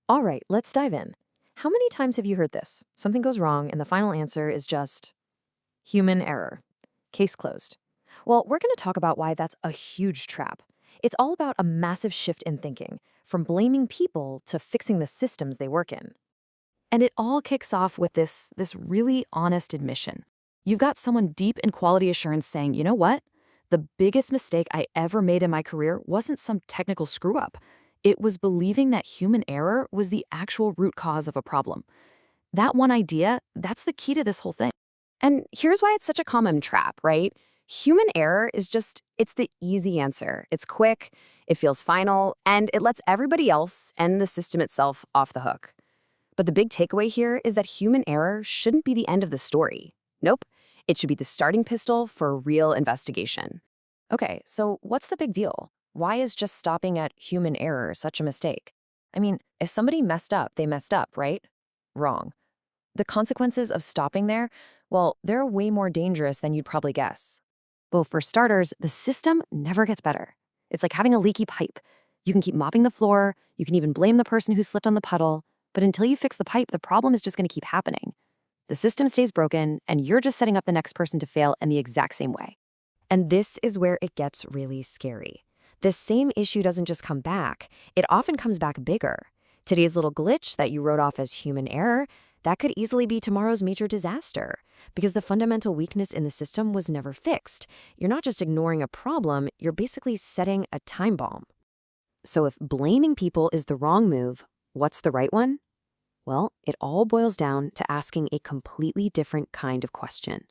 All right, let's dive in. How many times have you heard this? Something goes wrong, and the final answer is just human error. Case closed. Well, we're going to talk about why that's a huge trap. It's all about a massive shift in thinking, from blaming people to fixing the systems they work in. And it all kicks off with this really honest admission. You've got someone deep in quality assurance saying, you know what? The biggest mistake I ever made in my career wasn't some technical screw up. It was believing that human error was the actual root cause of a problem. That one idea, that's the key to this whole thing. And here's why it's such a common trap, right? Human error is it's the easy answer. It's quick, it feels final, and it lets everybody else and the system itself off the hook. But the big takeaway here is that human error shouldn't be the end of the story. Nope, it should be the starting pistol for a real investigation. Okay, so what's the big deal? Why is just stopping at human error such a mistake? I mean, if somebody messed up, they messed up, right? Wrong. The consequences of stopping there, well, they're way more dangerous than you'd probably guess. Well, for starters, the system never gets better. It's like having a leaky pipe. You can keep mopping the floor, you can even blame the person who slipped on the puddle, but until you fix the pipe, the problem is just going to keep happening. The system stays broken, and you're just setting up the next person to fail in the exact same way. And this is where it gets really scary. This same issue doesn't just come back, it often comes back bigger. Today's little glitch that you wrote off as human error, that could easily be tomorrow's major disaster, because the fundamental weakness in the system was never fixed. You're not just ignoring a problem, you're basically setting a time bomb. So if blaming people is the wrong move, what's the right one? Well, it all boils down to asking a completely different kind of question.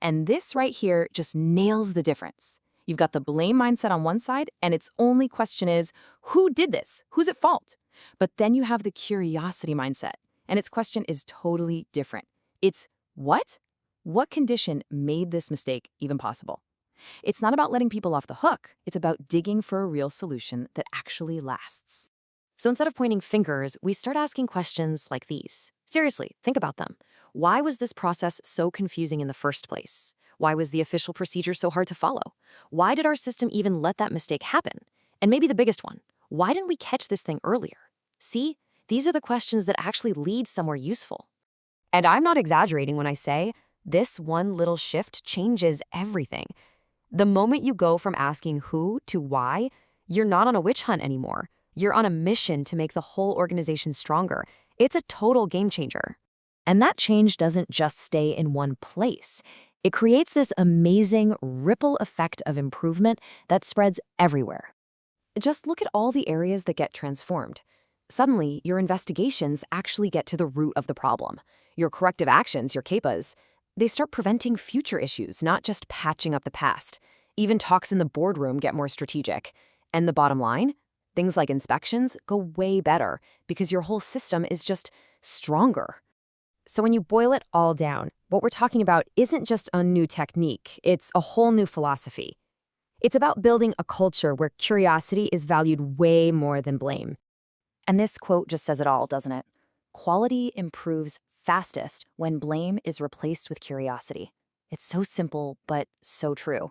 And this right here just nails the difference. You've got the blame mindset on one side, and its only question is, who did this? Who's at fault? But then you have the curiosity mindset, and its question is totally different. It's, what? What condition made this mistake even possible? It's not about letting people off the hook. It's about digging for a real solution that actually lasts. So instead of pointing fingers, we start asking questions like these. Seriously, think about them. Why was this process so confusing in the first place? Why was the official procedure so hard to follow? Why did our system even let that mistake happen? And maybe the biggest one, why didn't we catch this thing earlier? See, these are the questions that actually lead somewhere useful. And I'm not exaggerating when I say this one little shift changes everything. The moment you go from asking who to why, you're not on a witch hunt anymore. You're on a mission to make the whole organization stronger. It's a total game changer. And that change doesn't just stay in one place. It creates this amazing ripple effect of improvement that spreads everywhere. Just look at all the areas that get transformed. Suddenly, your investigations actually get to the root of the problem. Your corrective actions, your CAPAs, they start preventing future issues, not just patching up the past. Even talks in the boardroom get more strategic. And the bottom line? Things like inspections go way better because your whole system is just stronger. So when you boil it all down, what we're talking about isn't just a new technique, it's a whole new philosophy. It's about building a culture where curiosity is valued way more than blame. And this quote just says it all, doesn't it? Quality improves fastest when blame is replaced with curiosity. It's so simple, but so true.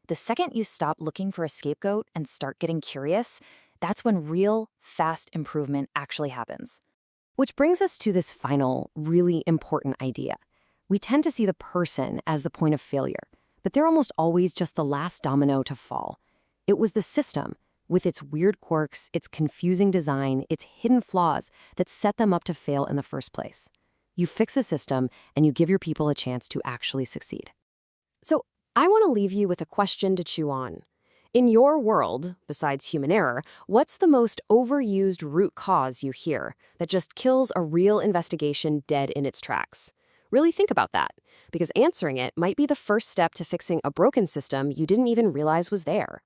The second you stop looking for a scapegoat and start getting curious, that's when real, fast improvement actually happens. Which brings us to this final, really important idea. We tend to see the person as the point of failure, but they're almost always just the last domino to fall. It was the system, with its weird quirks, its confusing design, its hidden flaws, that set them up to fail in the first place. You fix a system, and you give your people a chance to actually succeed. So I want to leave you with a question to chew on. In your world, besides human error, what's the most overused root cause you hear that just kills a real investigation dead in its tracks? Really think about that, because answering it might be the first step to fixing a broken system you didn't even realize was there.